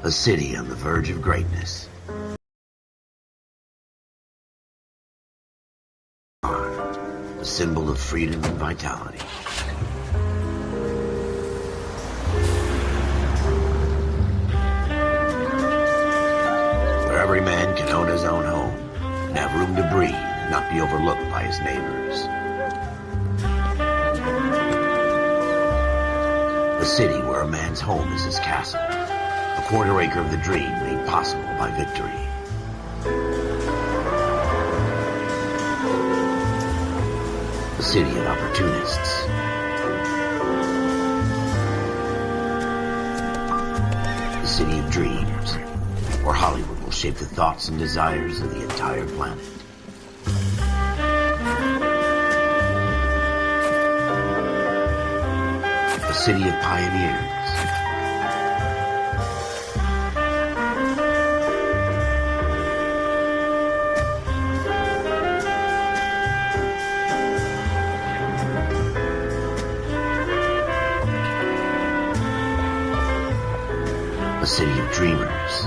A city on the verge of greatness. A symbol of freedom and vitality. Where every man can own his own home and have room to breathe and not be overlooked by his neighbors. A city where a man's home is his castle. A quarter acre of the dream made possible by victory. A city of opportunists. A city of dreams, where Hollywood will shape the thoughts and desires of the entire planet. A city of pioneers. A city of dreamers.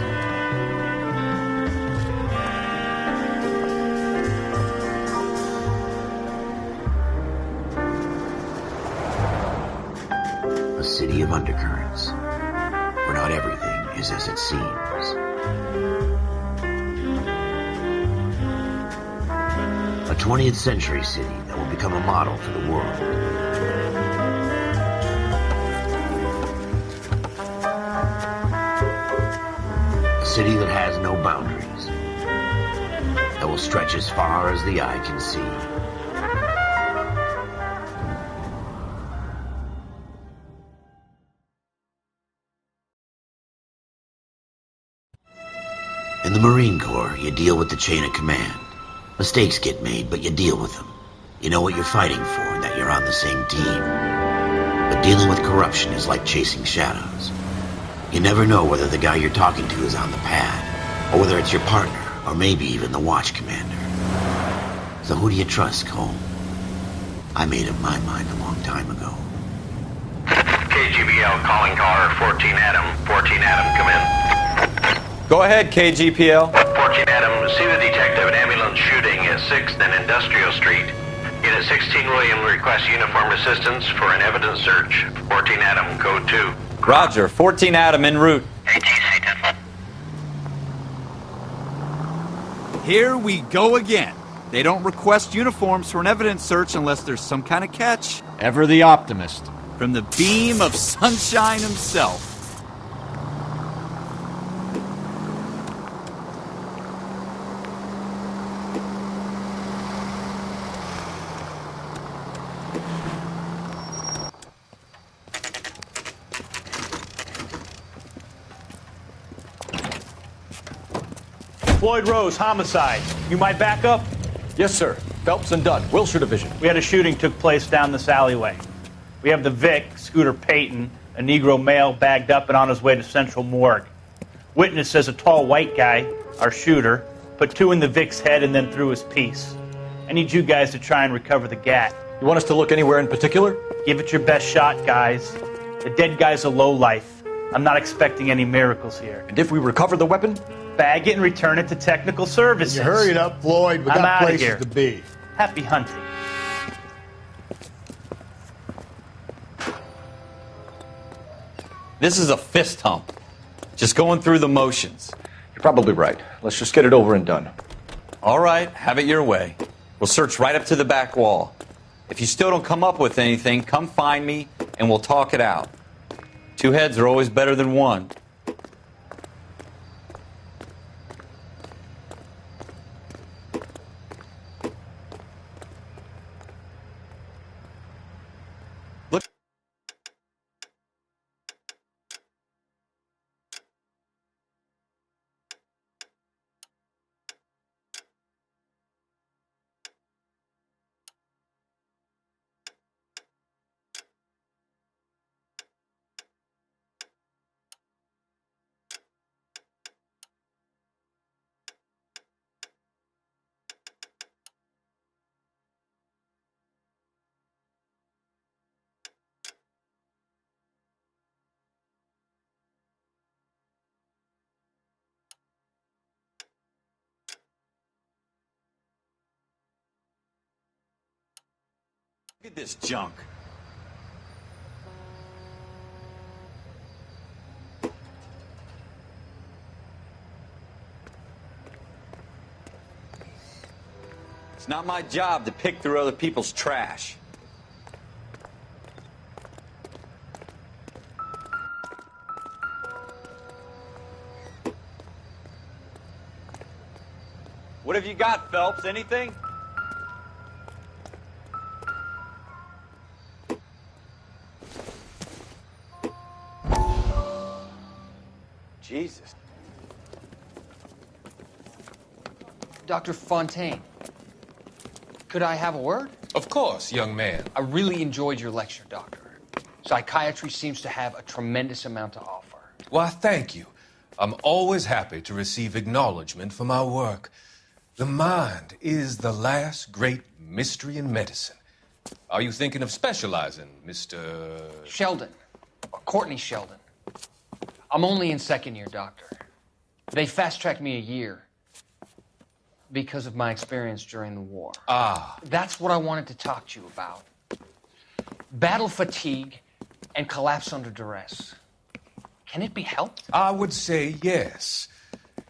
A city of undercurrents, where not everything is as it seems. A 20th century city that will become a model for the world. A city that has no boundaries, that will stretch as far as the eye can see. In the Marine Corps, you deal with the chain of command. Mistakes get made, but you deal with them. You know what you're fighting for and that you're on the same team. But dealing with corruption is like chasing shadows. You never know whether the guy you're talking to is on the pad, or whether it's your partner, or maybe even the watch commander. So who do you trust, Cole? I made up my mind a long time ago. KGBL calling caller 14 Adam. 14 Adam, come in. Go ahead, KGPL. 14 Adam, see the detective at ambulance shooting at 6th and Industrial Street. Unit 16 William requests uniform assistance for an evidence search. 14 Adam, code 2. Roger, 14 Adam en route. ATC 10. Here we go again. They don't request uniforms for an evidence search unless there's some kind of catch. Ever the optimist. From the beam of sunshine himself. Floyd Rose, homicide. You might back up? Yes, sir. Phelps and Dunn, Wilshire Division. We had a shooting took place down this alleyway. We have the Vic, Scooter Payton, a Negro male bagged up and on his way to Central Morgue. Witness says a tall white guy, our shooter, put 2 in the Vic's head and then threw his piece. I need you guys to try and recover the gat. You want us to look anywhere in particular? Give it your best shot, guys. The dead guy's a lowlife. I'm not expecting any miracles here. And if we recover the weapon? Bag it and return it to technical services. You hurry it up, Floyd. We I'm got outta places here. to be. Happy hunting. This is a fist hump. Just going through the motions. You're probably right. Let's just get it over and done. All right, have it your way. We'll search right up to the back wall. If you still don't come up with anything, come find me and we'll talk it out. 2 heads are always better than 1. Look. Look at this junk. It's not my job to pick through other people's trash. What have you got, Phelps? Anything? Jesus. Dr. Fontaine, could I have a word? Of course, young man. I really enjoyed your lecture, Doctor. Psychiatry seems to have a tremendous amount to offer. Why, thank you. I'm always happy to receive acknowledgement for my work. The mind is the last great mystery in medicine. Are you thinking of specializing, Mr. Sheldon, or Courtney Sheldon. I'm only in second year, Doctor. They fast-tracked me a year because of my experience during the war. Ah. That's what I wanted to talk to you about. Battle fatigue and collapse under duress. Can it be helped? I would say yes,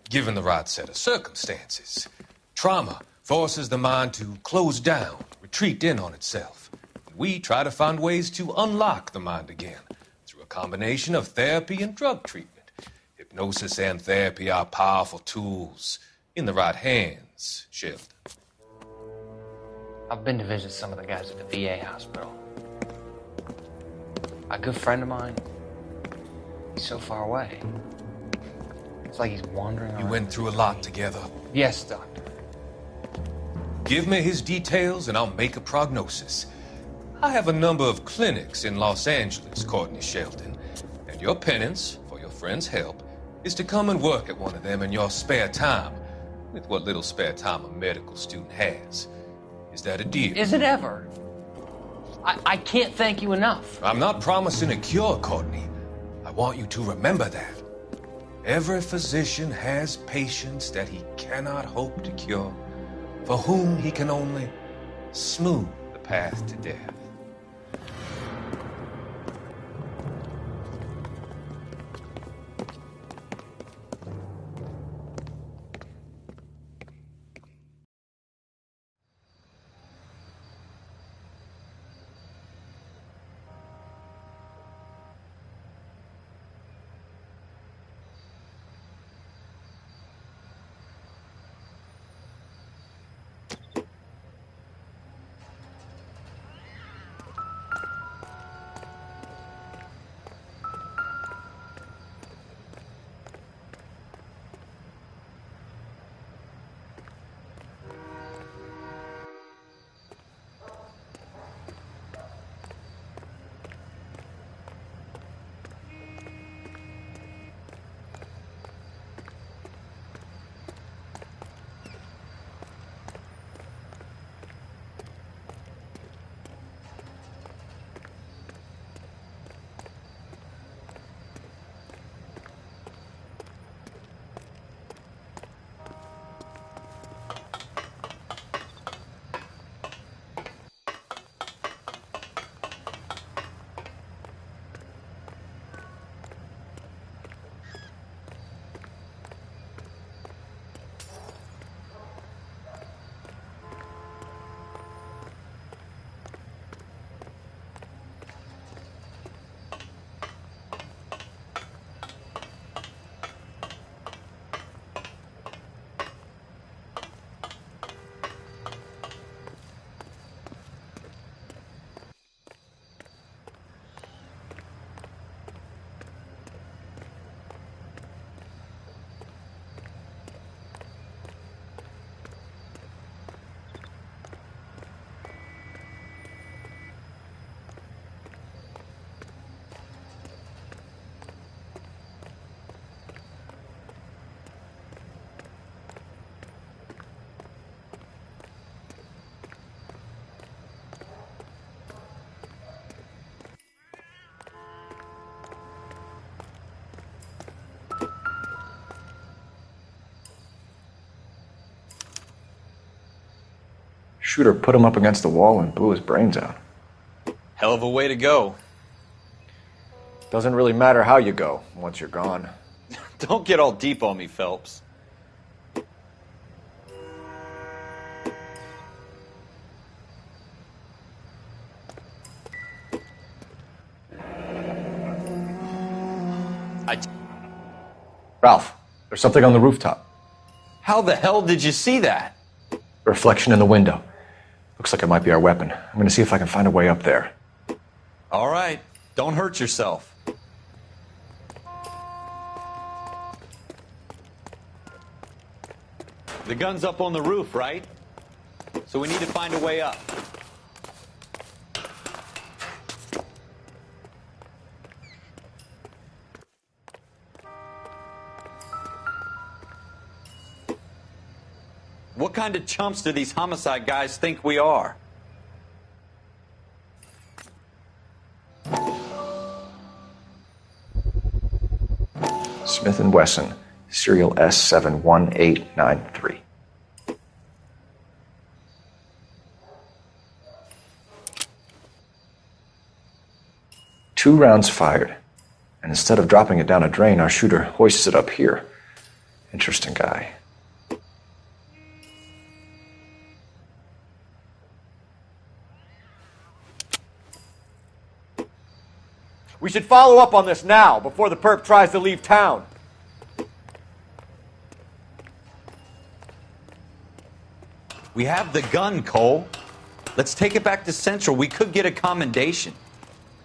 given the right set of circumstances. Trauma forces the mind to close down, retreat in on itself. We try to find ways to unlock the mind again through a combination of therapy and drug treatment. Hypnosis and therapy are powerful tools in the right hands, Sheldon. I've been to visit some of the guys at the VA hospital. A good friend of mine, he's so far away. It's like he's wandering around. You went through a lot together. Yes, Doctor. Give me his details and I'll make a prognosis. I have a number of clinics in Los Angeles, Courtney Sheldon, and your penance, for your friend's help, is to come and work at one of them in your spare time, with what little spare time a medical student has. Is that a deal? Is it ever? I can't thank you enough. I'm not promising a cure, Courtney. I want you to remember that. Every physician has patients that he cannot hope to cure, for whom he can only smooth the path to death. Shooter put him up against the wall and blew his brains out. Hell of a way to go. Doesn't really matter how you go once you're gone. Don't get all deep on me, Phelps. Ralph, there's something on the rooftop. How the hell did you see that? A reflection in the window. Looks like it might be our weapon. I'm gonna see if I can find a way up there. All right, don't hurt yourself. The gun's up on the roof, right? So we need to find a way up. What kind of chumps do these homicide guys think we are? Smith & Wesson, serial S71893. Two rounds fired, and instead of dropping it down a drain, our shooter hoists it up here. Interesting guy. We should follow up on this now, before the perp tries to leave town. We have the gun, Cole. Let's take it back to Central. We could get a commendation.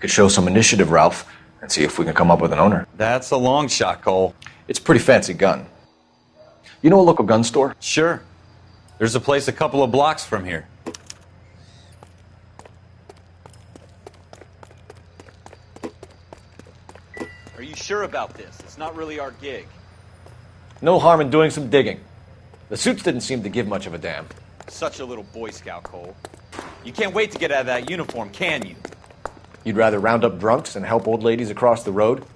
Could show some initiative, Ralph, and see if we can come up with an owner. That's a long shot, Cole. It's a pretty fancy gun. You know a local gun store? Sure. There's a place a couple of blocks from here. Are you sure about this? It's not really our gig. No harm in doing some digging. The suits didn't seem to give much of a damn. Such a little Boy Scout, Cole. You can't wait to get out of that uniform, can you? You'd rather round up drunks than help old ladies across the road?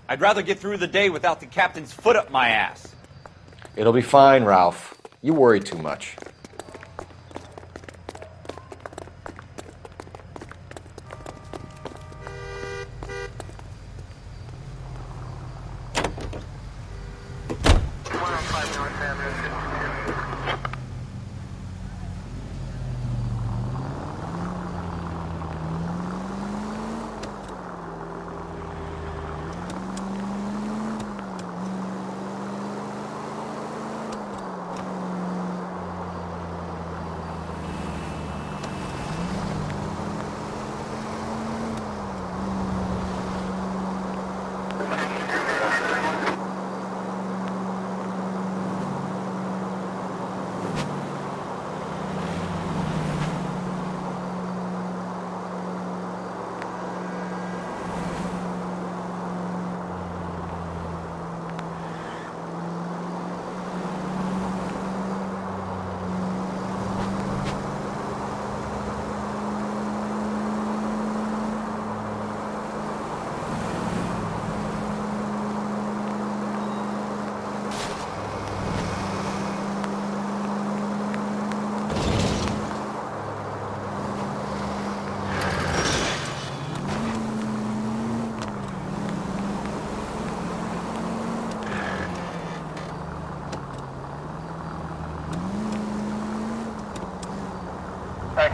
I'd rather get through the day without the captain's foot up my ass. It'll be fine, Ralph. You worry too much.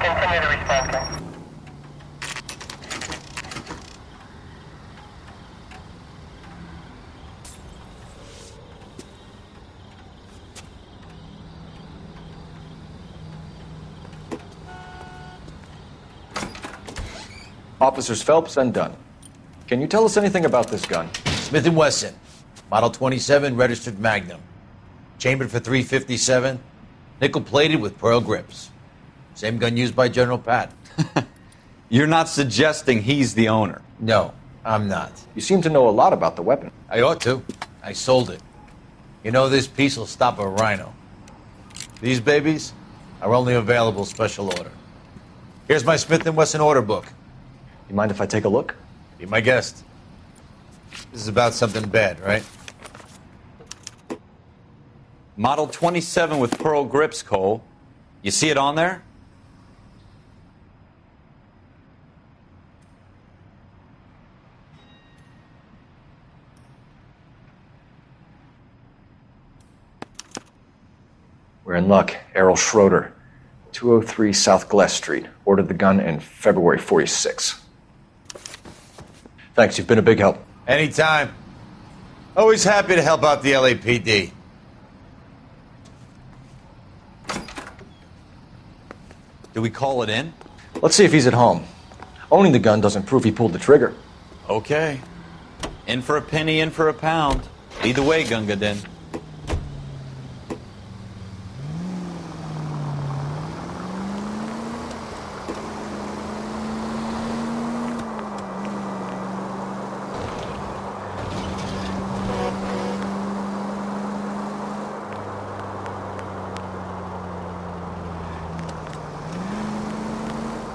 Continue to respond, King. Officers Phelps and Dunn. Can you tell us anything about this gun? Smith & Wesson, Model 27, registered Magnum. Chambered for .357, nickel-plated with pearl grips. Same gun used by General Patton. You're not suggesting he's the owner? No, I'm not. You seem to know a lot about the weapon. I ought to. I sold it. You know, this piece will stop a rhino. These babies are only available special order. Here's my Smith & Wesson order book. You mind if I take a look? Be my guest. This is about something bad, right? Model 27 with pearl grips, Cole. You see it on there? We're in luck. Errol Schroeder, 203 South Glass Street. Ordered the gun in February 46. Thanks, you've been a big help. Anytime. Always happy to help out the LAPD. Do we call it in? Let's see if he's at home. Owning the gun doesn't prove he pulled the trigger. Okay. In for a penny, in for a pound. Lead the way, Gunga Din.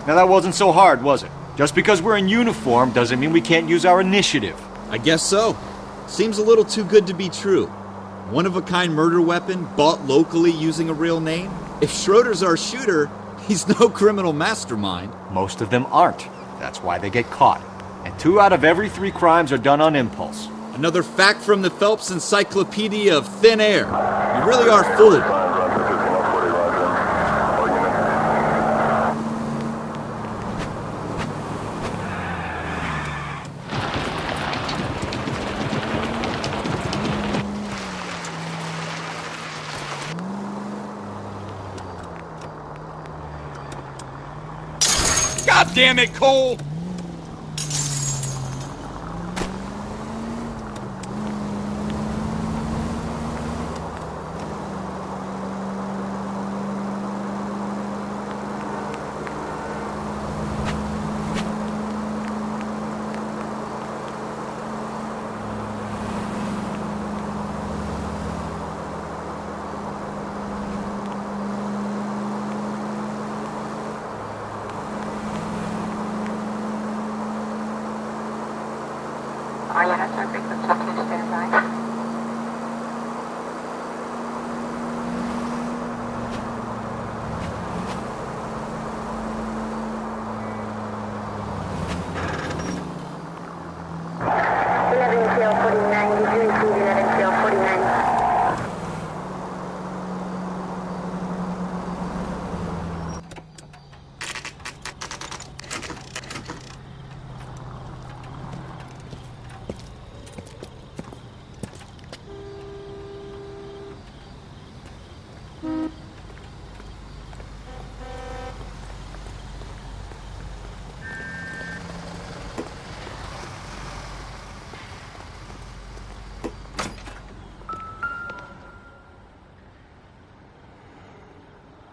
Now that wasn't so hard, was it? Just because we're in uniform doesn't mean we can't use our initiative. I guess so. Seems a little too good to be true. One-of-a-kind murder weapon bought locally using a real name? If Schroeder's our shooter, he's no criminal mastermind. Most of them aren't. That's why they get caught. And 2 out of every 3 crimes are done on impulse. Another fact from the Phelps Encyclopedia of Thin Air. You really are fooled. God damn it, Cole! All units are frequency 2 standby.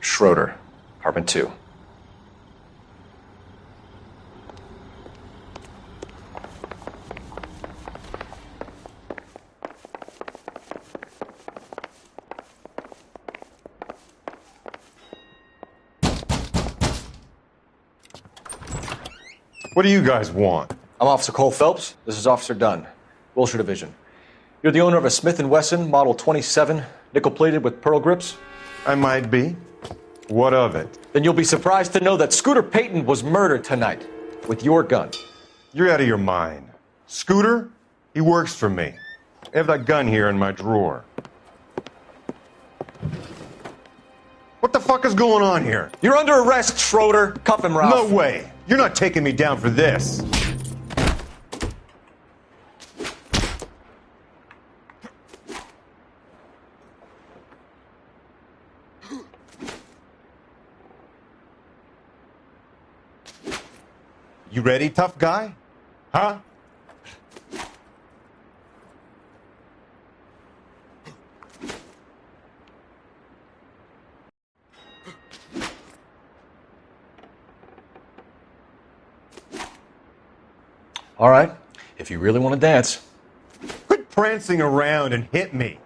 Schroeder, apartment 2. What do you guys want? I'm Officer Cole Phelps. This is Officer Dunn, Wilshire Division. You're the owner of a Smith & Wesson Model 27, nickel-plated with pearl grips? I might be. What of it? Then you'll be surprised to know that Scooter Payton was murdered tonight with your gun. You're out of your mind. Scooter? He works for me. I have that gun here in my drawer. What the fuck is going on here? You're under arrest, Schroeder. Cuff him, Ralph. No way. You're not taking me down for this. You ready, tough guy? Huh? All right, if you really want to dance. Quit prancing around and hit me.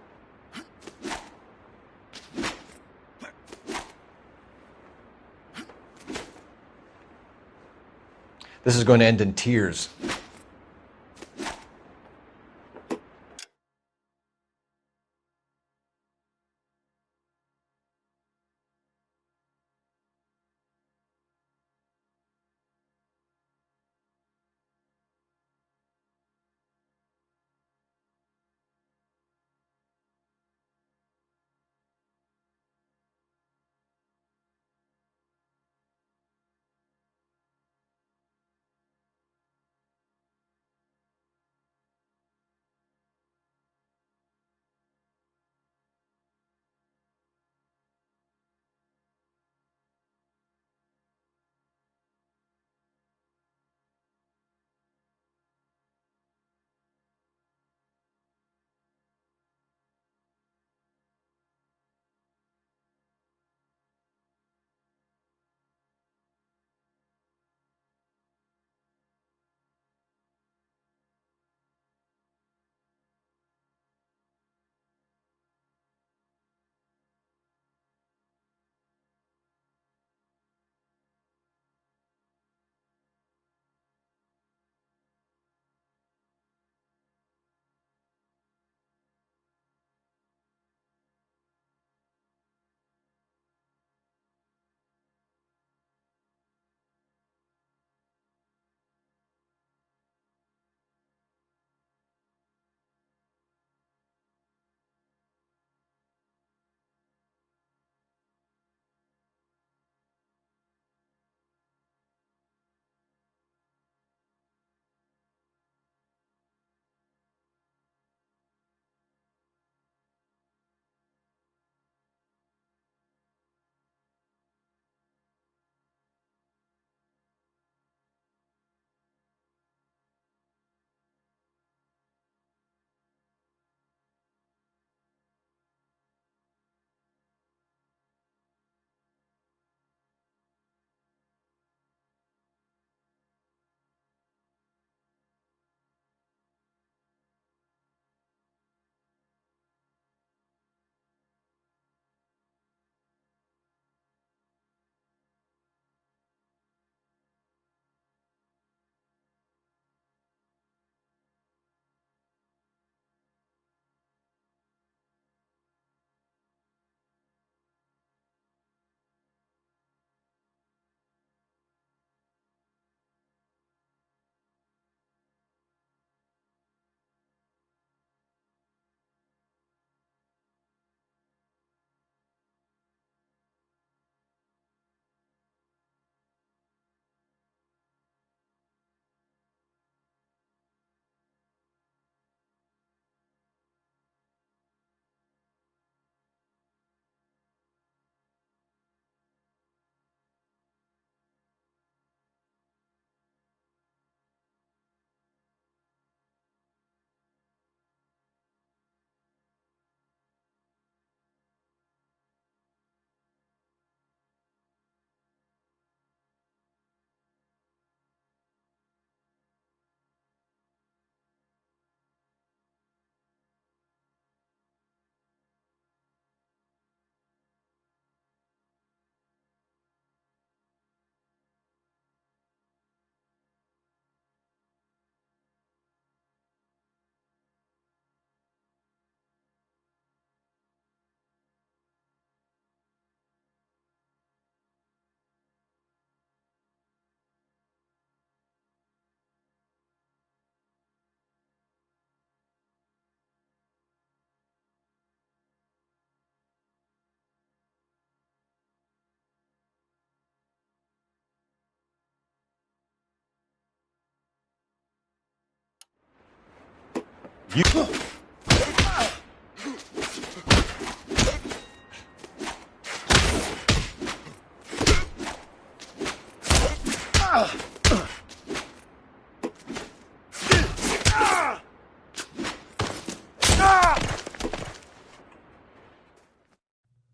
This is going to end in tears.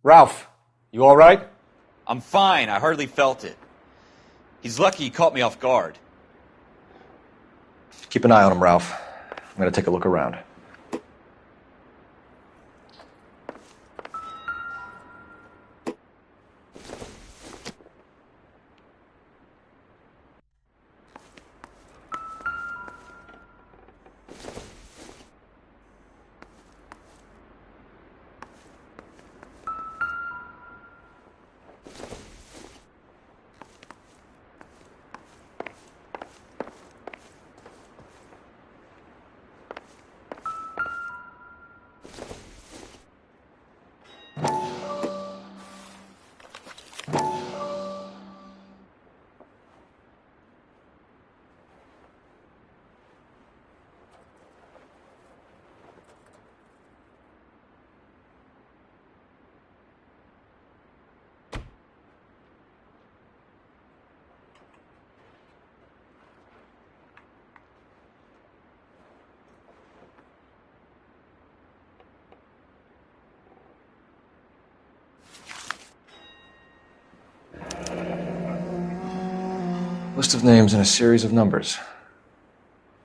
Ralph, you all right? I'm fine. I hardly felt it. He's lucky he caught me off guard. Keep an eye on him, Ralph. I'm going to take a look around. List of names and a series of numbers.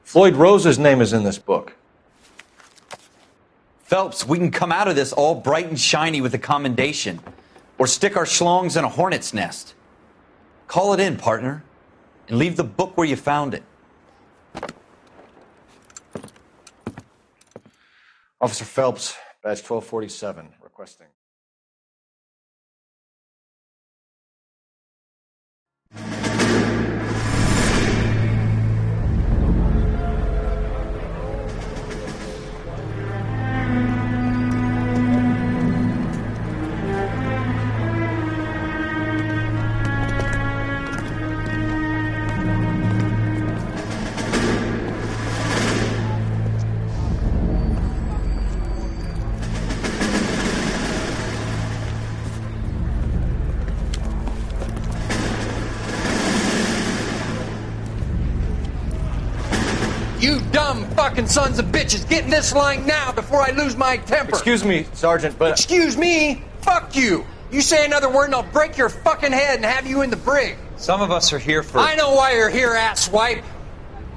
Floyd Rose's name is in this book. Phelps, we can come out of this all bright and shiny with a commendation. Or stick our schlongs in a hornet's nest. Call it in, partner. And leave the book where you found it. Officer Phelps, badge 1247, requesting. You dumb fucking sons of bitches, get in this line now before I lose my temper. Excuse me, Sergeant, but... Excuse me? Fuck you. You say another word and I'll break your fucking head and have you in the brig. Some of us are here for... I know why you're here, asswipe.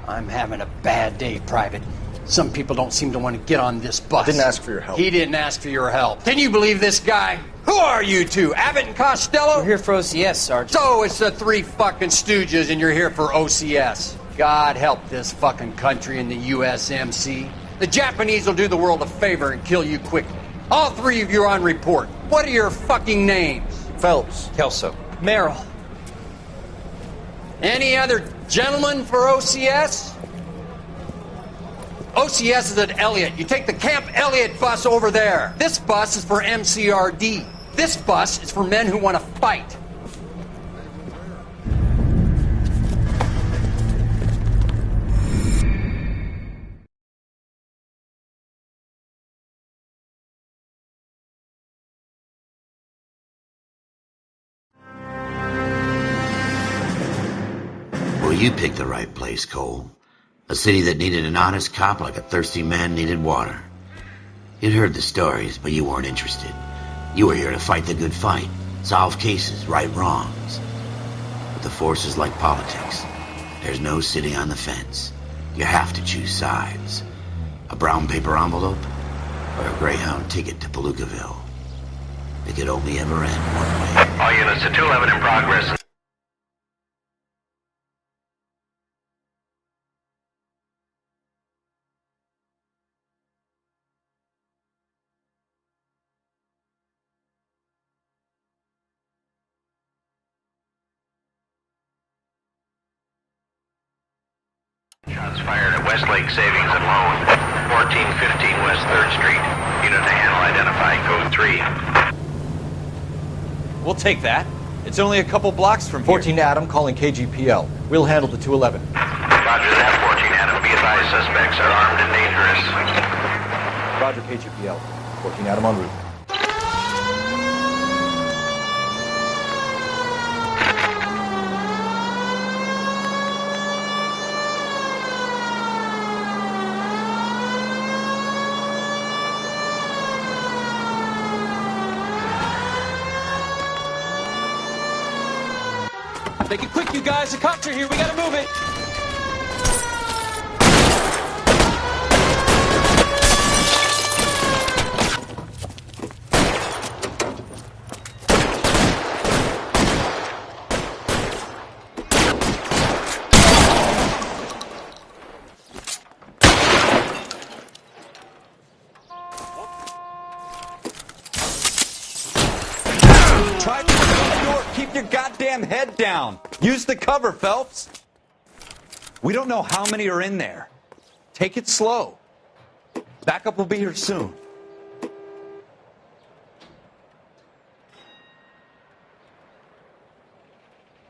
I'm having a bad day, Private. Some people don't seem to want to get on this bus. I didn't ask for your help. He didn't ask for your help. Can you believe this guy? Who are you two? Abbott and Costello? We're here for OCS, Sergeant. So it's the three fucking stooges and you're here for OCS. God help this fucking country and the USMC. The Japanese will do the world a favor and kill you quickly. All three of you are on report. What are your fucking names? Phelps. Kelso. Merrill. Any other gentlemen for OCS? OCS is at Elliott. You take the Camp Elliott bus over there. This bus is for MCRD. This bus is for men who want to fight. Well, you picked the right place, Cole. A city that needed an honest cop like a thirsty man needed water. You'd heard the stories, but you weren't interested. You were here to fight the good fight, solve cases, right wrongs. But the force is like politics. There's no sitting on the fence. You have to choose sides. A brown paper envelope or a Greyhound ticket to Palookaville. It could only ever end one way. All units to 211 in progress. Shots fired at Westlake Savings and Loan, 1415 West 3rd Street. Unit to handle identify code 3. We'll take that. It's only a couple blocks from here. 14 Adam calling KGPL. We'll handle the 211. Roger that, 14 Adam. Be advised, suspects are armed and dangerous. Roger, KGPL. 14 Adam en route. Make it quick, you guys. The cops are here. We gotta move it. Try to open the door. Keep your goddamn head down. Use the cover, Phelps. We don't know how many are in there. Take it slow. Backup will be here soon.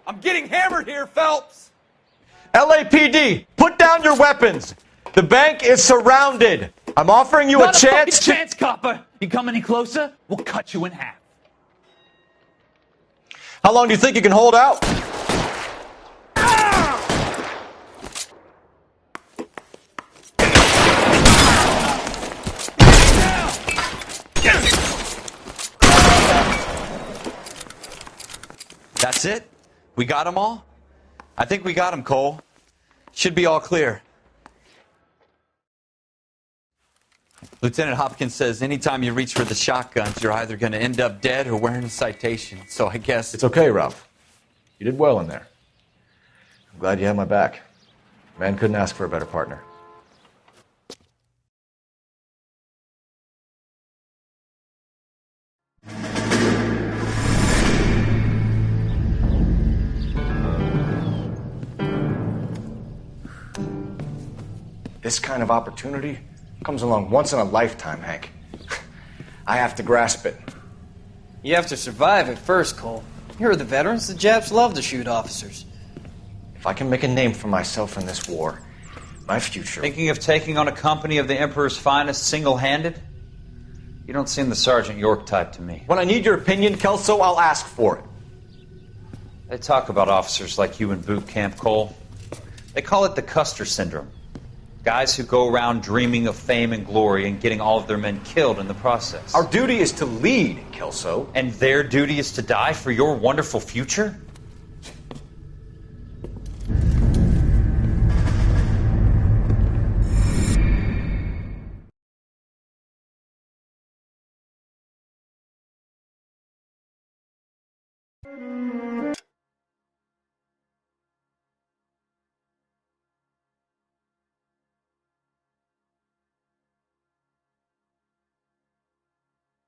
I'm getting hammered here, Phelps. LAPD, put down your weapons. The bank is surrounded. I'm offering you Not a chance fucking chance, copper. You come any closer, we'll cut you in half. How long do you think you can hold out? That's it? We got them all? I think we got them, Cole. Should be all clear. Lieutenant Hopkins says anytime you reach for the shotguns, you're either going to end up dead or wearing a citation. So I guess... It's okay, Ralph. You did well in there. I'm glad you had my back. Man couldn't ask for a better partner. This kind of opportunity comes along once in a lifetime, Hank. I have to grasp it. You have to survive it first, Cole. Here are the veterans. The Japs love to shoot officers. If I can make a name for myself in this war, my future... Thinking of taking on a company of the Emperor's finest single-handed? You don't seem the Sergeant York type to me. When I need your opinion, Kelso, I'll ask for it. They talk about officers like you in boot camp, Cole. They call it the Custer Syndrome. Guys who go around dreaming of fame and glory and getting all of their men killed in the process. Our duty is to lead, Kelso. And their duty is to die for your wonderful future?